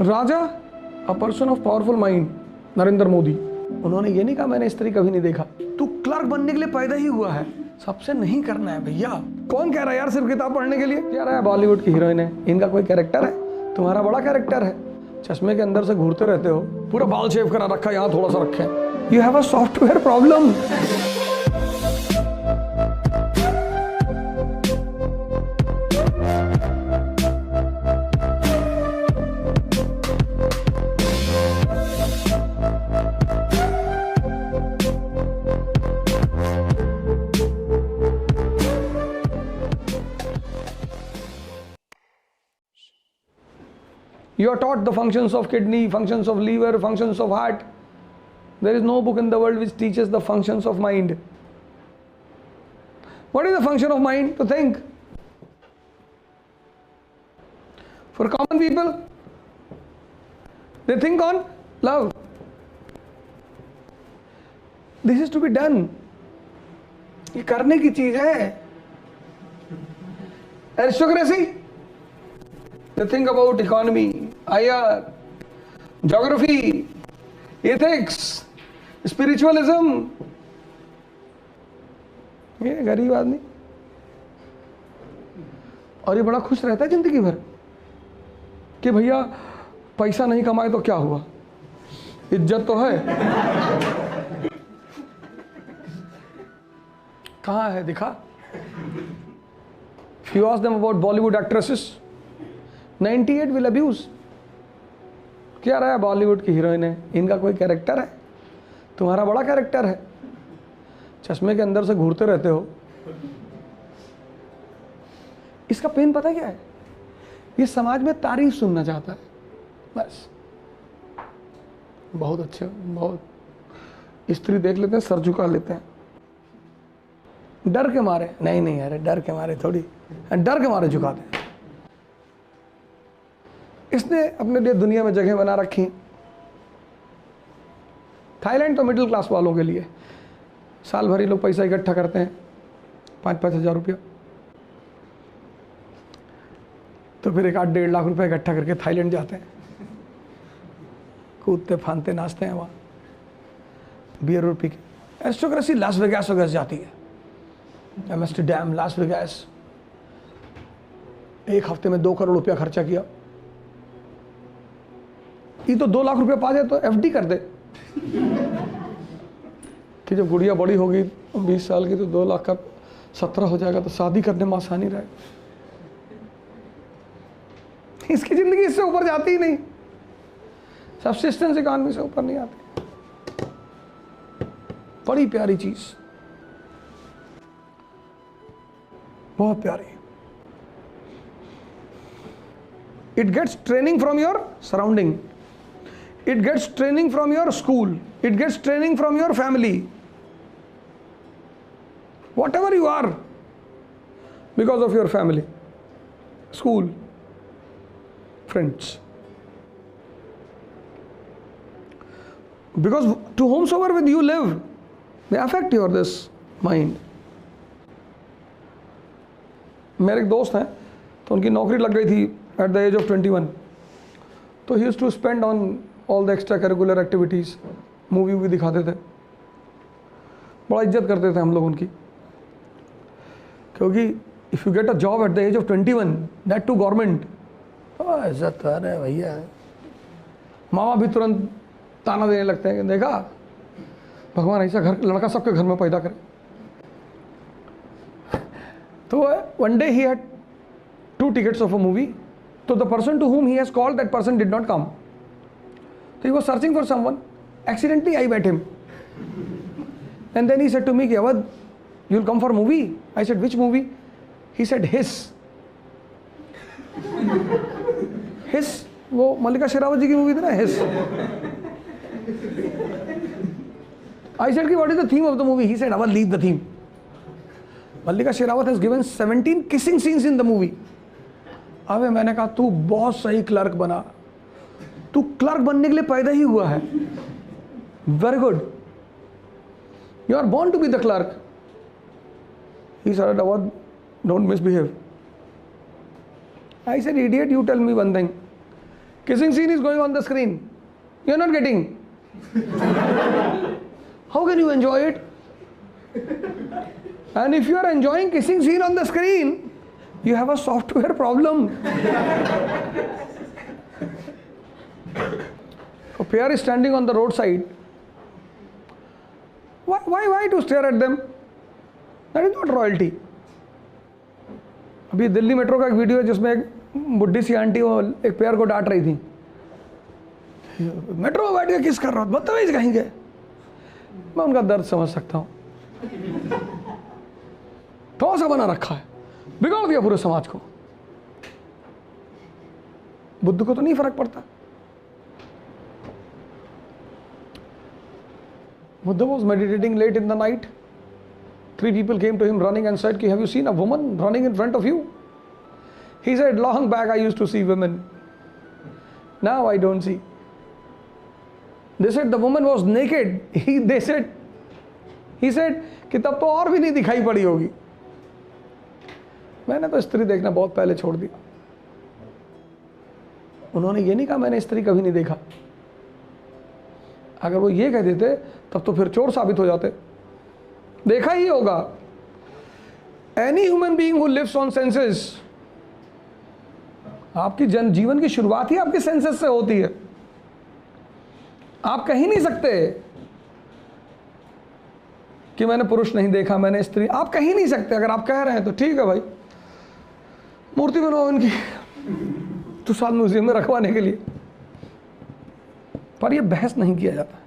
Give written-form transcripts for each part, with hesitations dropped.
Raja, a person of powerful mind, Narendra Modi, उन्होंने ये नहीं कहा मैंने स्त्री कभी नहीं देखा। तू क्लर्क बनने के लिए पैदा ही हुआ है, सबसे नहीं करना है भैया। कौन कह रहा है यार सिर्फ किताब पढ़ने के लिए? कह रहा है बॉलीवुड की हीरोइन है, इनका कोई कैरेक्टर है? तुम्हारा बड़ा कैरेक्टर है। चश्मे के अंदर से घूरते रहते हो, पूरा बाल शेव करा रखा, यहाँ थोड़ा सा रखे। You have a software problem. You are taught the functions of kidney, functions of liver, functions of heart. There is no book in the world which teaches the functions of mind. What is the function of mind? To think. For common people, they think on love. This is to be done. ये करने की चीज है। Aristocracy, they think about economy, IR, geography, ethics, spiritualism. ये गरीब आदमी, और ये बड़ा खुश रहता है जिंदगी भर कि भैया पैसा नहीं कमाए तो क्या हुआ, इज्जत तो है। कहाँ है दिखा? If you ask them about Bollywood actresses, 98 will abuse. क्या रहा है बॉलीवुड की हीरोइन है, इनका कोई कैरेक्टर है? तुम्हारा बड़ा कैरेक्टर है। चश्मे के अंदर से घूरते रहते हो। इसका पेन पता क्या है? ये समाज में तारीफ सुनना चाहता है, बस। बहुत अच्छे, बहुत स्त्री देख लेते हैं, सर झुका लेते हैं, डर के मारे। नहीं अरे डर के मारे थोड़ी, डर के मारे झुकाते हैं। इसने अपने लिए दुनिया में जगह बना रखी। थाईलैंड तो मिडिल क्लास वालों के लिए, साल भर ही लोग पैसा इकट्ठा करते हैं, 5-5 हज़ार रुपया, तो फिर 1-8-1.5 लाख रुपया इकट्ठा करके थाईलैंड जाते हैं, कूदते फानते नाचते हैं वहाँ, बियर और पी के। एरिस्टोक्रेसी लास वेगास वगैरह जाती है, एम्स्टर्डम, लास वेगास। एक हफ्ते में 2 करोड़ रुपया खर्चा किया। ये तो 2 लाख रुपया पा जाए तो FD कर दे कि जब गुड़िया बड़ी होगी 20 साल की तो 2 लाख का 17 हो जाएगा तो शादी करने में आसानी रहेगा। इसकी जिंदगी इससे ऊपर जाती ही नहीं, सब्सिस्टेंस इकॉनमी से ऊपर नहीं आती। बड़ी प्यारी चीज, बहुत प्यारी। It gets training from your surrounding. It gets training from your school. It gets training from your family. Whatever you are, because of your family, school, friends. Because to whomsoever with you live, they affect your this mind. मेरे एक दोस्त हैं, तो उनकी नौकरी लग गई थी at the age of 21. तो he used to spend on all the extra curricular activities. Movie भी दिखाते थे, बड़ा इज्जत करते थे हम लोग उनकी, क्योंकि if you get a job at the age of 21, that to government, तो इज्जत कर रहे भैया। मामा भी तुरंत ताना देने लगते हैं कि देखा भगवान ऐसा घर लड़का सबके घर में पैदा करे। तो one day he had 2 tickets of a movie. So the person to whom he has called, that person did not come. So he was searching for someone. Accidentally I met him. And then he said to me, Awad, you'll come for a movie? I said, which movie? He said, Hiss. Hiss? वो मल्लिका शेरावत जी की movie थी ना, Hiss. I said, what is the theme of the movie? He said, Awad, leave the theme. Mallika Sherawat has given 17 kissing scenes in the movie. अबे मैंने कहा तू बहुत सही क्लर्क बना, तू क्लर्क बनने के लिए पैदा ही हुआ है। Very good, you are born to be the clerk. He said, "Awad, don't misbehave." I said, "Idiot, you tell me one thing, Kissing scene is going on the screen. You're not getting. How can you enjoy it? And if you are enjoying kissing scene on the screen, you have a software problem. A pair is standing on the roadside. Why to stare at them? That is not royalty. अभी Delhi metro का एक video है जिसमें एक बुढ़ी सी aunty वो एक pair को डांट रही थी, मेट्रो में बैठ के किस कर रहा हूँ, बदतमीज कहीं के। मैं उनका दर्द समझ सकता हूँ। थोड़ा सा बना रखा है, बिगाड़ दिया पूरे समाज को। बुद्ध को तो नहीं फर्क पड़ता। Buddha was meditating late in the night. 3 people came to him running and said, have you seen a woman running in front of you? He said, long back I used to see women. Now I don't see. They said the woman was naked. He said कि तब तो और भी नहीं दिखाई पड़ी होगी। मैंने तो स्त्री देखना बहुत पहले छोड़ दिया। उन्होंने ये नहीं कहा मैंने स्त्री कभी नहीं देखा। अगर वो ये कह देते तब तो फिर चोर साबित हो जाते। देखा ही होगा। Any human being who lives on senses, आपकी जीवन की शुरुआत ही आपके सेंसेस से होती है। आप कह ही नहीं सकते कि मैंने पुरुष नहीं देखा, मैंने स्त्री, आप कह ही नहीं सकते। अगर आप कह रहे हैं तो ठीक है भाई, मूर्ति बनाओ इनकी तो साल म्यूजियम में रखवाने के लिए, पर यह बहस नहीं किया जाता।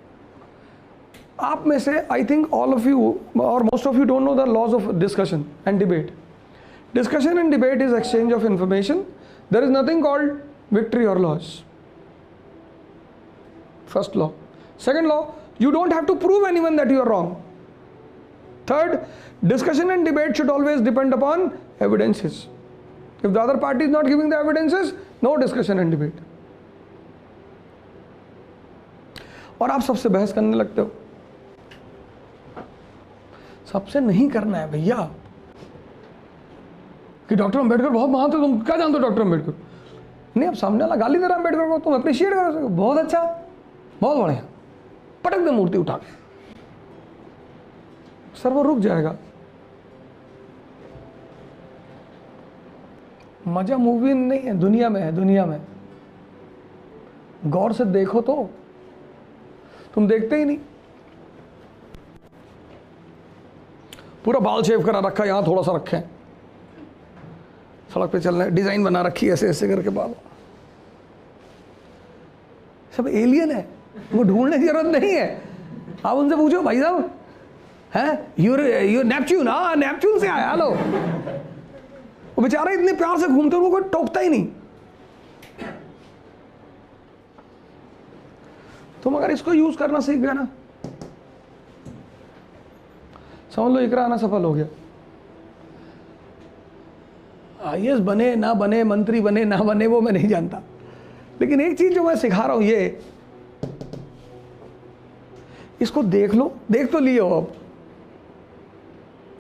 आप में से I think all of you और most of you don't know the laws of discussion and debate. Discussion and debate is exchange of information. There is nothing called victory और loss. First law. Second law, you don't have to prove anyone that you are wrong. Third, discussion and debate should always depend upon evidences. If the other party is not giving the evidences, no discussion and debate. और आप सबसे बहस करने लगते हो। सबसे नहीं करना है भैया कि डॉक्टर अंबेडकर बहुत महान थे, तुम क्या जानते हो डॉक्टर अंबेडकर? नहीं, अब सामने वाला गाली दे रहा अंबेडकर को, तुम अप्रिशिएट करो, बहुत अच्छा, बहुत बढ़िया, पटक दे मूर्ति उठा के, सर वो रुक जाएगा। मजा मूवी नहीं है, दुनिया में है। दुनिया में गौर से देखो तो तुम देखते ही नहीं। पूरा बाल शेव करा रखा, यहां थोड़ा सा रखे, सड़क पे चलने डिजाइन बना रखी ऐसे ऐसे करके बाल, सब एलियन है, वो ढूंढने की जरूरत नहीं है। आप उनसे पूछो भाई साहब हैं यूर नेपच्यून, हाँ नेपच्यून से आया, हेलो। वो बेचारे इतने प्यार से घूमते हैं, वो कोई टोकता ही नहीं। तुम अगर इसको यूज करना सीख गए ना, समझ लो इकरा आना सफल हो गया। आईएएस बने ना बने, मंत्री बने ना बने, वो मैं नहीं जानता, लेकिन एक चीज जो मैं सिखा रहा हूं, ये इसको देख लो। देख तो लिए हो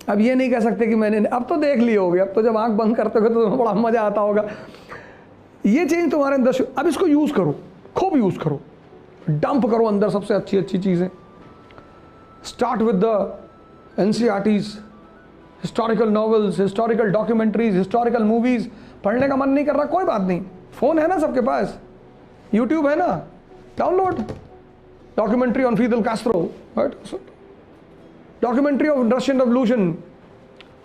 अब ये नहीं कह सकते कि मैंने, अब तो देख लिए होगे। अब तो जब आंख बंद करते हो तो तुम्हें बड़ा मजा आता होगा। ये चेंज तुम्हारे अंदर, अब इसको यूज करो, खूब यूज करो, डंप करो अंदर सबसे अच्छी अच्छी चीजें। Start with the NCERTs, historical novels, historical documentaries, historical movies. पढ़ने का मन नहीं कर रहा, कोई बात नहीं, फोन है ना सबके पास, यूट्यूब है ना, download documentary on Fidel Castro, documentary of Russian revolution,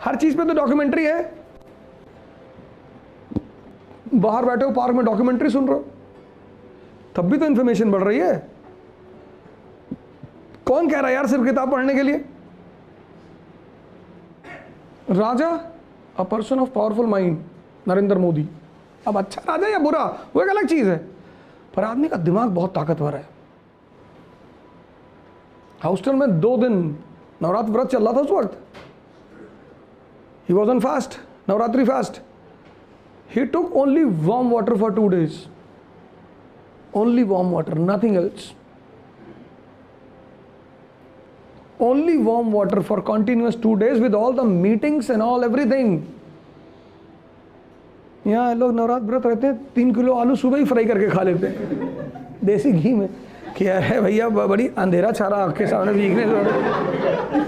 हर चीज पे तो डॉक्यूमेंट्री है। बाहर बैठे हो पार्क में डॉक्यूमेंट्री सुन रहे हो, तब भी तो इंफॉर्मेशन बढ़ रही है। कौन कह रहा है यार सिर्फ किताब पढ़ने के लिए? राजा, a person of powerful mind, Narendra Modi. अब अच्छा राजा या बुरा वो एक अलग चीज है, पर आदमी का दिमाग बहुत ताकतवर है। हाउस्टन में 2 दिन नवरात्र व्रत चल रहा था उस वक्त। He was on fast, Navratri fast. He took only warm water for 2 days, only warm water, nothing else, only warm water for continuous 2 days with all the meetings and all everything. यहाँ लोग नवरात्र व्रत रहते हैं, 3 किलो आलू सुबह ही fry करके खा लेते हैं देसी घी में। क्या है भैया, बड़ी अंधेरा छा रहा आपके सामने, वीकनेस हो रहा।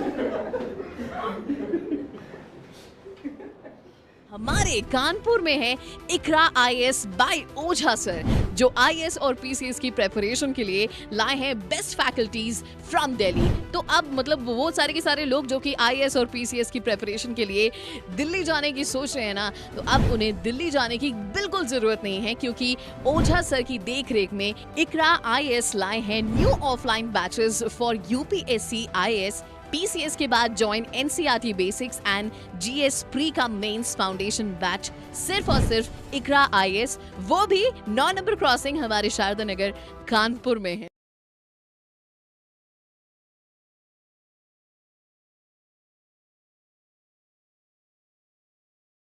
हमारे कानपुर में है इकरा आईएएस बाय ओझा सर, जो आईएएस और पीसीएस की प्रेपरेशन के लिए लाए हैं बेस्ट फैकल्टीज फ्रॉम दिल्ली। तो अब मतलब वो सारे के सारे लोग जो कि आईएएस और पीसीएस की प्रेपरेशन के लिए दिल्ली जाने की सोच रहे हैं ना, तो अब उन्हें दिल्ली जाने की बिल्कुल जरूरत नहीं है, क्योंकि ओझा सर की देखरेख में इकरा आईएएस लाए हैं new offline batches for UPSC IAS PCS के बाद join NCERT basics and GS pre का मेंस फाउंडेशन बैच सिर्फ और सिर्फ इकरा आईएएस, वो भी 9 नंबर क्रॉसिंग हमारे शारदा नगर कानपुर में है।